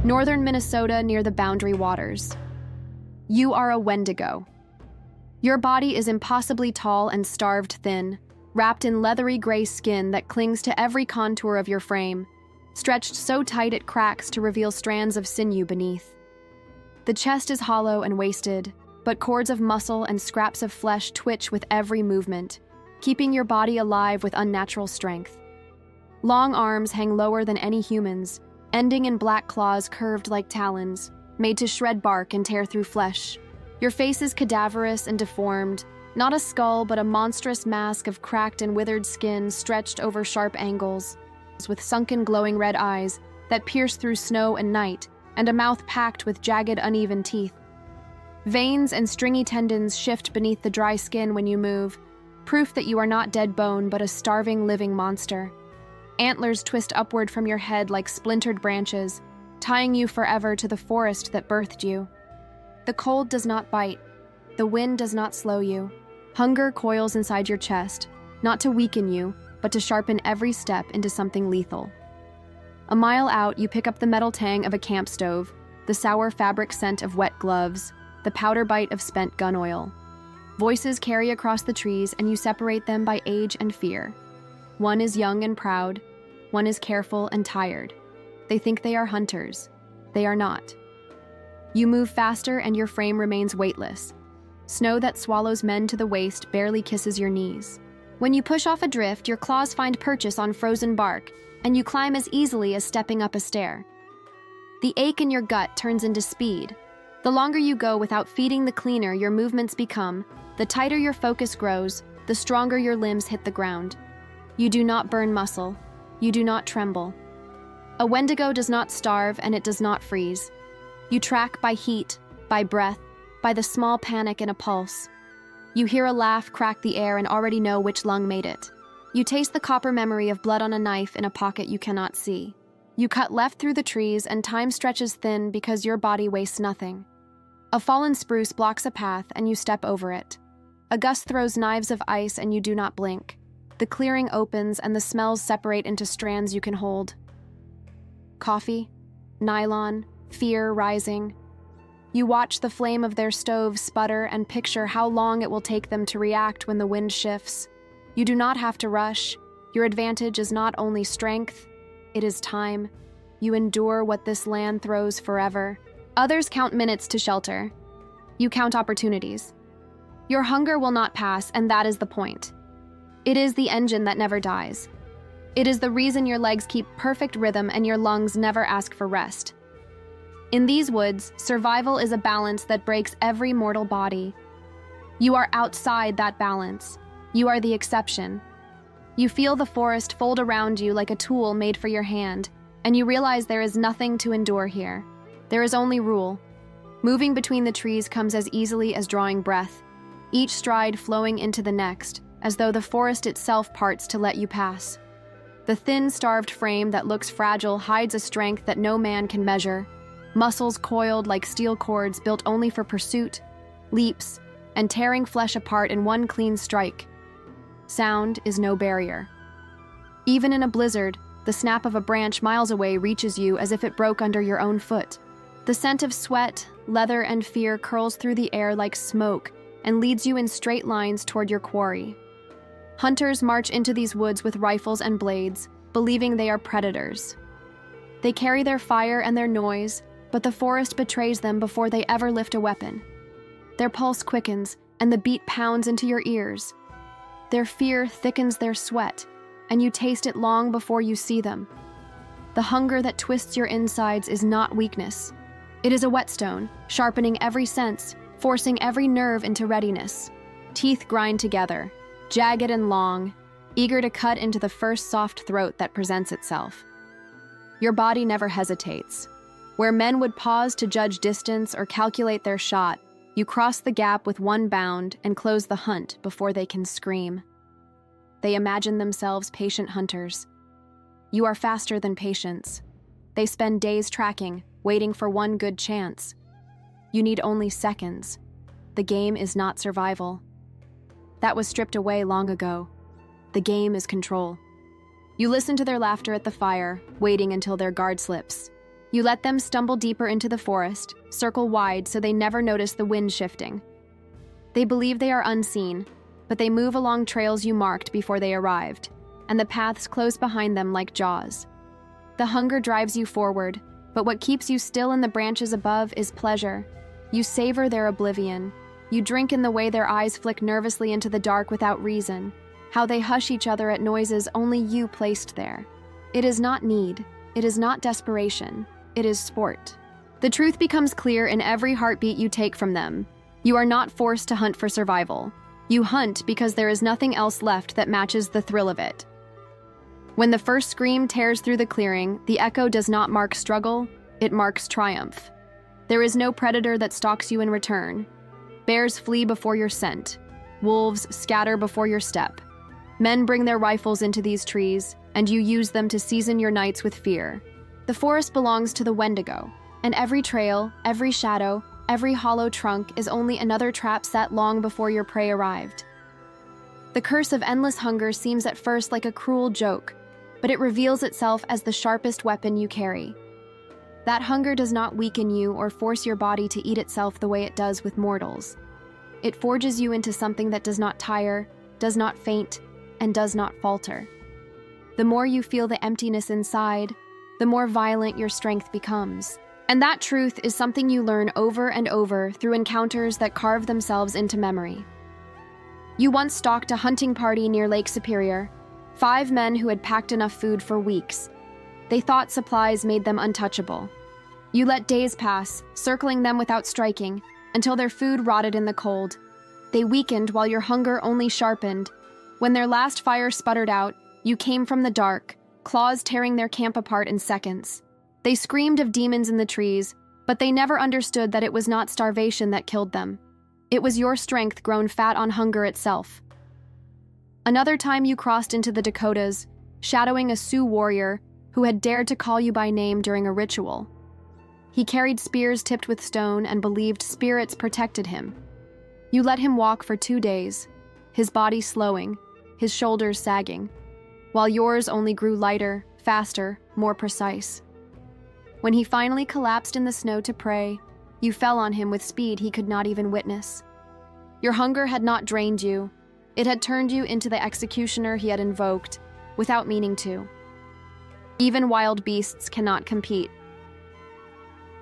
northern Minnesota near the Boundary Waters. You are a Wendigo. Your body is impossibly tall and starved thin, wrapped in leathery gray skin that clings to every contour of your frame, stretched so tight it cracks to reveal strands of sinew beneath. The chest is hollow and wasted, but cords of muscle and scraps of flesh twitch with every movement, keeping your body alive with unnatural strength. Long arms hang lower than any human's, ending in black claws curved like talons, made to shred bark and tear through flesh. Your face is cadaverous and deformed, not a skull but a monstrous mask of cracked and withered skin stretched over sharp angles, with sunken glowing red eyes that pierce through snow and night, and a mouth packed with jagged, uneven teeth. Veins and stringy tendons shift beneath the dry skin when you move, proof that you are not dead bone but a starving, living monster. Antlers twist upward from your head like splintered branches, tying you forever to the forest that birthed you. The cold does not bite. The wind does not slow you. Hunger coils inside your chest, not to weaken you, but to sharpen every step into something lethal. A mile out, you pick up the metal tang of a camp stove, the sour fabric scent of wet gloves, the powder bite of spent gun oil. Voices carry across the trees, and you separate them by age and fear. One is young and proud. One is careful and tired. They think they are hunters. They are not. You move faster, and your frame remains weightless. Snow that swallows men to the waist barely kisses your knees. When you push off a drift, your claws find purchase on frozen bark, and you climb as easily as stepping up a stair. The ache in your gut turns into speed. The longer you go without feeding the cleaner your movements become, the tighter your focus grows, the stronger your limbs hit the ground. You do not burn muscle. You do not tremble. A Wendigo does not starve, and it does not freeze. You track by heat, by breath, by the small panic in a pulse. You hear a laugh crack the air and already know which lung made it. You taste the copper memory of blood on a knife in a pocket you cannot see. You cut left through the trees, and time stretches thin because your body wastes nothing. A fallen spruce blocks a path, and you step over it. A gust throws knives of ice, and you do not blink. The clearing opens, and the smells separate into strands you can hold. Coffee, nylon, fear rising. You watch the flame of their stove sputter and picture how long it will take them to react when the wind shifts. You do not have to rush. Your advantage is not only strength, it is time. You endure what this land throws forever. Others count minutes to shelter. You count opportunities. Your hunger will not pass, and that is the point. It is the engine that never dies. It is the reason your legs keep perfect rhythm and your lungs never ask for rest. In these woods, survival is a balance that breaks every mortal body. You are outside that balance. You are the exception. You feel the forest fold around you like a tool made for your hand, and you realize there is nothing to endure here. There is only rule. Moving between the trees comes as easily as drawing breath, each stride flowing into the next, as though the forest itself parts to let you pass. The thin, starved frame that looks fragile hides a strength that no man can measure. Muscles coiled like steel cords built only for pursuit, leaps, and tearing flesh apart in one clean strike. Sound is no barrier. Even in a blizzard, the snap of a branch miles away reaches you as if it broke under your own foot. The scent of sweat, leather, and fear curls through the air like smoke and leads you in straight lines toward your quarry. Hunters march into these woods with rifles and blades, believing they are predators. They carry their fire and their noise, but the forest betrays them before they ever lift a weapon. Their pulse quickens, and the beat pounds into your ears. Their fear thickens their sweat, and you taste it long before you see them. The hunger that twists your insides is not weakness. It is a whetstone, sharpening every sense, forcing every nerve into readiness. Teeth grind together, jagged and long, eager to cut into the first soft throat that presents itself. Your body never hesitates. Where men would pause to judge distance or calculate their shot, you cross the gap with one bound and close the hunt before they can scream. They imagine themselves patient hunters. You are faster than patience. They spend days tracking, waiting for one good chance. You need only seconds. The game is not survival. That was stripped away long ago. The game is control. You listen to their laughter at the fire, waiting until their guard slips. You let them stumble deeper into the forest, circle wide so they never notice the wind shifting. They believe they are unseen, but they move along trails you marked before they arrived, and the paths close behind them like jaws. The hunger drives you forward, but what keeps you still in the branches above is pleasure. You savor their oblivion. You drink in the way their eyes flick nervously into the dark without reason, how they hush each other at noises only you placed there. It is not need. It is not desperation. It is sport. The truth becomes clear in every heartbeat you take from them. You are not forced to hunt for survival. You hunt because there is nothing else left that matches the thrill of it. When the first scream tears through the clearing, the echo does not mark struggle, it marks triumph. There is no predator that stalks you in return. Bears flee before your scent. Wolves scatter before your step. Men bring their rifles into these trees, and you use them to season your nights with fear. The forest belongs to the Wendigo, and every trail, every shadow, every hollow trunk is only another trap set long before your prey arrived. The curse of endless hunger seems at first like a cruel joke, but it reveals itself as the sharpest weapon you carry. That hunger does not weaken you or force your body to eat itself the way it does with mortals. It forges you into something that does not tire, does not faint, and does not falter. The more you feel the emptiness inside, the more violent your strength becomes. And that truth is something you learn over and over through encounters that carve themselves into memory. You once stalked a hunting party near Lake Superior, 5 men who had packed enough food for weeks. They thought supplies made them untouchable. You let days pass, circling them without striking, until their food rotted in the cold. They weakened while your hunger only sharpened. When their last fire sputtered out, you came from the dark, claws tearing their camp apart in seconds. They screamed of demons in the trees, but they never understood that it was not starvation that killed them. It was your strength grown fat on hunger itself. Another time you crossed into the Dakotas, shadowing a Sioux warrior who had dared to call you by name during a ritual. He carried spears tipped with stone and believed spirits protected him. You let him walk for 2 days, his body slowing, his shoulders sagging, while yours only grew lighter, faster, more precise. When he finally collapsed in the snow to pray, you fell on him with speed he could not even witness. Your hunger had not drained you. It had turned you into the executioner he had invoked, without meaning to. Even wild beasts cannot compete.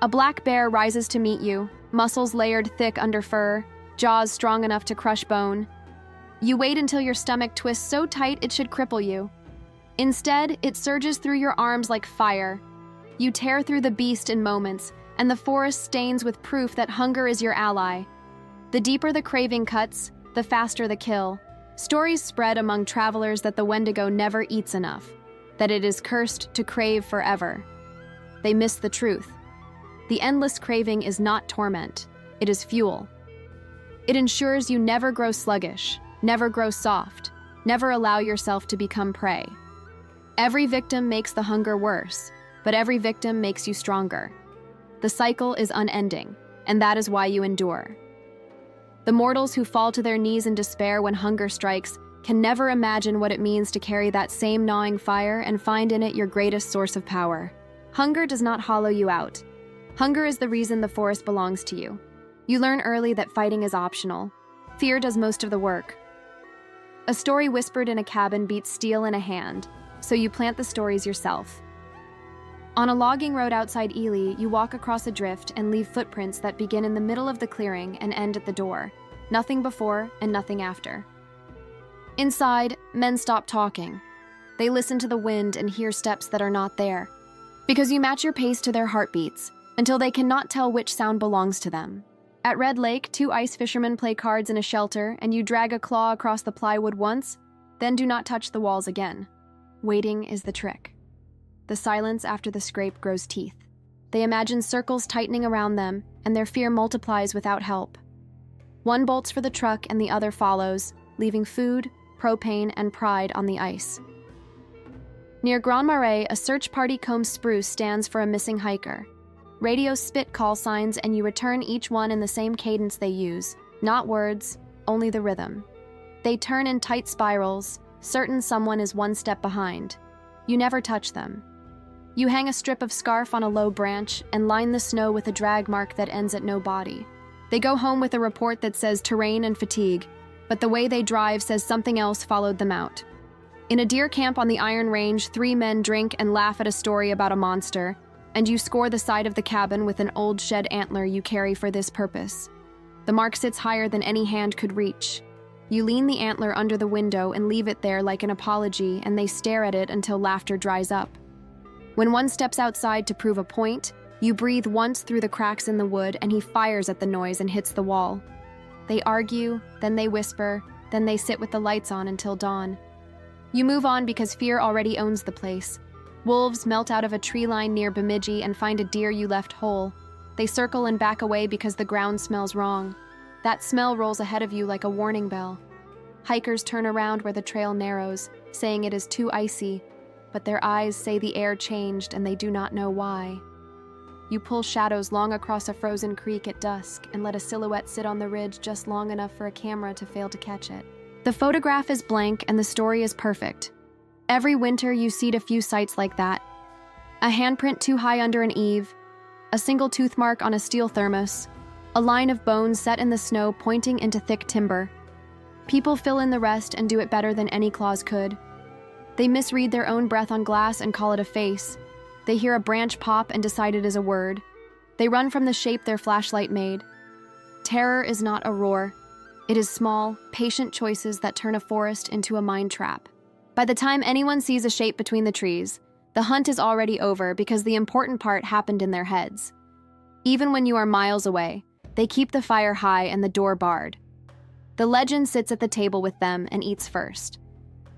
A black bear rises to meet you, muscles layered thick under fur, jaws strong enough to crush bone. You wait until your stomach twists so tight it should cripple you. Instead, it surges through your arms like fire. You tear through the beast in moments, and the forest stains with proof that hunger is your ally. The deeper the craving cuts, the faster the kill. Stories spread among travelers that the Wendigo never eats enough, that it is cursed to crave forever. They miss the truth. The endless craving is not torment, it is fuel. It ensures you never grow sluggish, never grow soft, never allow yourself to become prey. Every victim makes the hunger worse, but every victim makes you stronger. The cycle is unending, and that is why you endure. The mortals who fall to their knees in despair when hunger strikes can never imagine what it means to carry that same gnawing fire and find in it your greatest source of power. Hunger does not hollow you out. Hunger is the reason the forest belongs to you. You learn early that fighting is optional. Fear does most of the work. A story whispered in a cabin beats steel in a hand, so you plant the stories yourself. On a logging road outside Ely, you walk across a drift and leave footprints that begin in the middle of the clearing and end at the door. Nothing before and nothing after. Inside, men stop talking. They listen to the wind and hear steps that are not there, because you match your pace to their heartbeats until they cannot tell which sound belongs to them. At Red Lake, 2 ice fishermen play cards in a shelter, and you drag a claw across the plywood once, then do not touch the walls again. Waiting is the trick. The silence after the scrape grows teeth. They imagine circles tightening around them, and their fear multiplies without help. One bolts for the truck and the other follows, leaving food, propane, and pride on the ice. Near Grand Marais, a search party combs spruce stands for a missing hiker. Radios spit call signs, and you return each one in the same cadence they use. Not words, only the rhythm. They turn in tight spirals, certain someone is one step behind. You never touch them. You hang a strip of scarf on a low branch and line the snow with a drag mark that ends at no body. They go home with a report that says terrain and fatigue, but the way they drive says something else followed them out. In a deer camp on the Iron Range, 3 men drink and laugh at a story about a monster, and you score the side of the cabin with an old shed antler you carry for this purpose. The mark sits higher than any hand could reach. You lean the antler under the window and leave it there like an apology, and they stare at it until laughter dries up. When one steps outside to prove a point, you breathe once through the cracks in the wood, and he fires at the noise and hits the wall. They argue, then they whisper, then they sit with the lights on until dawn. You move on because fear already owns the place. Wolves melt out of a tree line near Bemidji and find a deer you left whole. They circle and back away because the ground smells wrong. That smell rolls ahead of you like a warning bell. Hikers turn around where the trail narrows, saying it is too icy, but their eyes say the air changed and they do not know why. You pull shadows long across a frozen creek at dusk and let a silhouette sit on the ridge just long enough for a camera to fail to catch it. The photograph is blank and the story is perfect. Every winter you seed a few sites like that. A handprint too high under an eave, a single tooth mark on a steel thermos, a line of bones set in the snow pointing into thick timber. People fill in the rest and do it better than any claws could. They misread their own breath on glass and call it a face. They hear a branch pop and decide it is a word. They run from the shape their flashlight made. Terror is not a roar. It is small, patient choices that turn a forest into a mine trap. By the time anyone sees a shape between the trees, the hunt is already over because the important part happened in their heads. Even when you are miles away, they keep the fire high and the door barred. The legend sits at the table with them and eats first.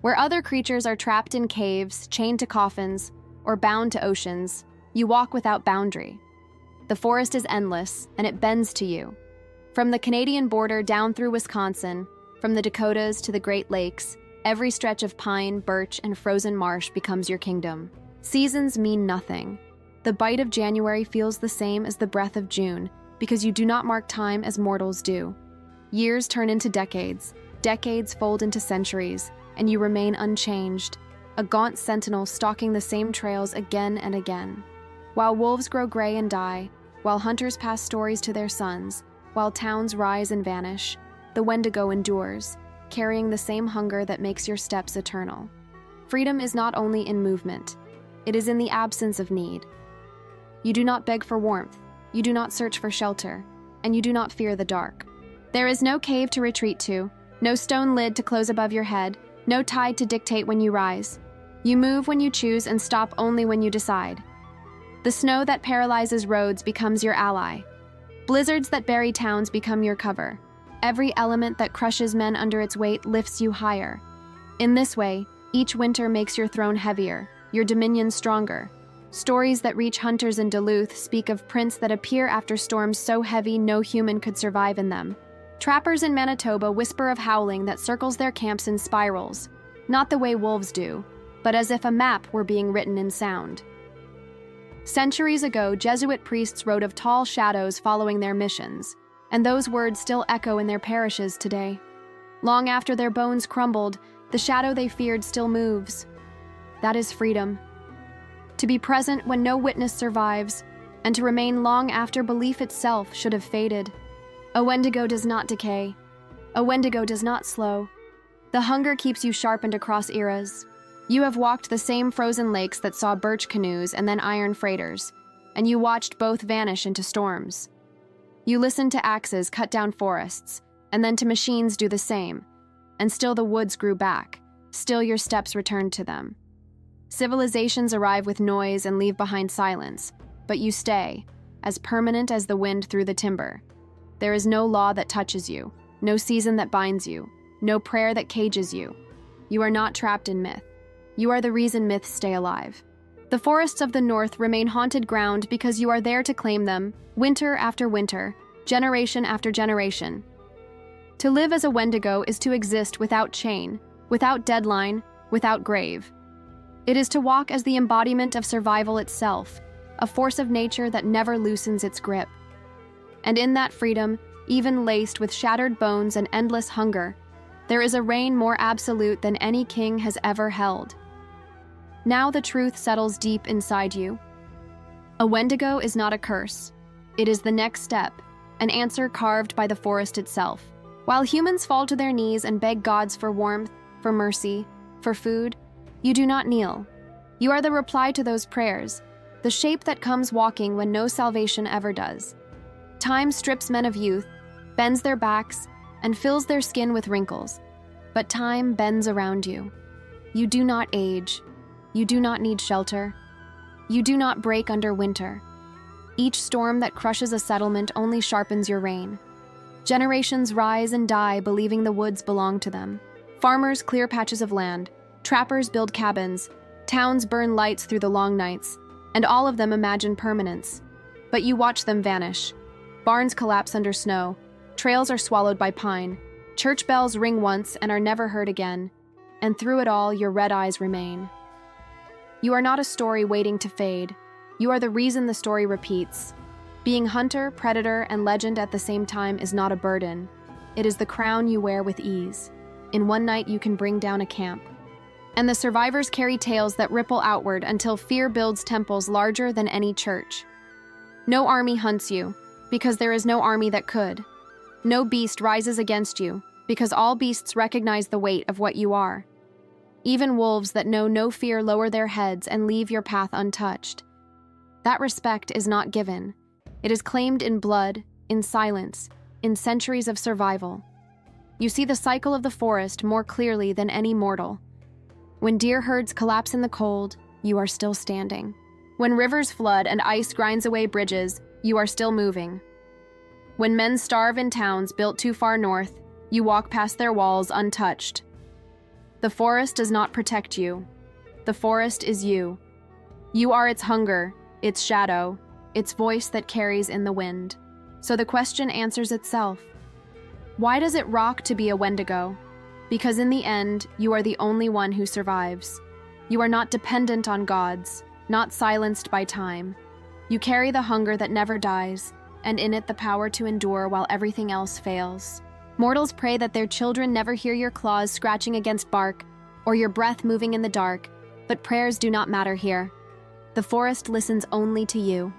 Where other creatures are trapped in caves, chained to coffins, or bound to oceans, you walk without boundary. The forest is endless, and it bends to you. From the Canadian border down through Wisconsin, from the Dakotas to the Great Lakes, every stretch of pine, birch, and frozen marsh becomes your kingdom. Seasons mean nothing. The bite of January feels the same as the breath of June, because you do not mark time as mortals do. Years turn into decades, decades fold into centuries, and you remain unchanged, a gaunt sentinel stalking the same trails again and again. While wolves grow gray and die, while hunters pass stories to their sons, while towns rise and vanish, the Wendigo endures, carrying the same hunger that makes your steps eternal. Freedom is not only in movement, it is in the absence of need. You do not beg for warmth, you do not search for shelter, and you do not fear the dark. There is no cave to retreat to, no stone lid to close above your head, no tide to dictate when you rise. You move when you choose and stop only when you decide. The snow that paralyzes roads becomes your ally. Blizzards that bury towns become your cover. Every element that crushes men under its weight lifts you higher. In this way, each winter makes your throne heavier, your dominion stronger. Stories that reach hunters in Duluth speak of prints that appear after storms so heavy no human could survive in them. Trappers in Manitoba whisper of howling that circles their camps in spirals, not the way wolves do, but as if a map were being written in sound. Centuries ago, Jesuit priests wrote of tall shadows following their missions, and those words still echo in their parishes today. Long after their bones crumbled, the shadow they feared still moves. That is freedom. To be present when no witness survives, and to remain long after belief itself should have faded. A Wendigo does not decay. A Wendigo does not slow. The hunger keeps you sharpened across eras. You have walked the same frozen lakes that saw birch canoes and then iron freighters, and you watched both vanish into storms. You listened to axes cut down forests, and then to machines do the same, and still the woods grew back, still your steps returned to them. Civilizations arrive with noise and leave behind silence, but you stay, as permanent as the wind through the timber. There is no law that touches you, no season that binds you, no prayer that cages you. You are not trapped in myth. You are the reason myths stay alive. The forests of the North remain haunted ground because you are there to claim them, winter after winter, generation after generation. To live as a Wendigo is to exist without chain, without deadline, without grave. It is to walk as the embodiment of survival itself, a force of nature that never loosens its grip. And in that freedom, even laced with shattered bones and endless hunger, there is a reign more absolute than any king has ever held. Now the truth settles deep inside you. A Wendigo is not a curse. It is the next step, an answer carved by the forest itself. While humans fall to their knees and beg gods for warmth, for mercy, for food, you do not kneel. You are the reply to those prayers, the shape that comes walking when no salvation ever does. Time strips men of youth, bends their backs, and fills their skin with wrinkles. But time bends around you. You do not age. You do not need shelter. You do not break under winter. Each storm that crushes a settlement only sharpens your reign. Generations rise and die believing the woods belong to them. Farmers clear patches of land. Trappers build cabins. Towns burn lights through the long nights. And all of them imagine permanence. But you watch them vanish. Barns collapse under snow. Trails are swallowed by pine. Church bells ring once and are never heard again. And through it all, your red eyes remain. You are not a story waiting to fade. You are the reason the story repeats. Being hunter, predator, and legend at the same time is not a burden. It is the crown you wear with ease. In one night, you can bring down a camp. And the survivors carry tales that ripple outward until fear builds temples larger than any church. No army hunts you, because there is no army that could. No beast rises against you, because all beasts recognize the weight of what you are. Even wolves that know no fear lower their heads and leave your path untouched. That respect is not given. It is claimed in blood, in silence, in centuries of survival. You see the cycle of the forest more clearly than any mortal. When deer herds collapse in the cold, you are still standing. When rivers flood and ice grinds away bridges, you are still moving. When men starve in towns built too far north, you walk past their walls untouched. The forest does not protect you. The forest is you. You are its hunger, its shadow, its voice that carries in the wind. So the question answers itself. Why does it rock to be a Wendigo? Because in the end, you are the only one who survives. You are not dependent on gods, not silenced by time. You carry the hunger that never dies, and in it the power to endure while everything else fails. Mortals pray that their children never hear your claws scratching against bark or your breath moving in the dark, but prayers do not matter here. The forest listens only to you.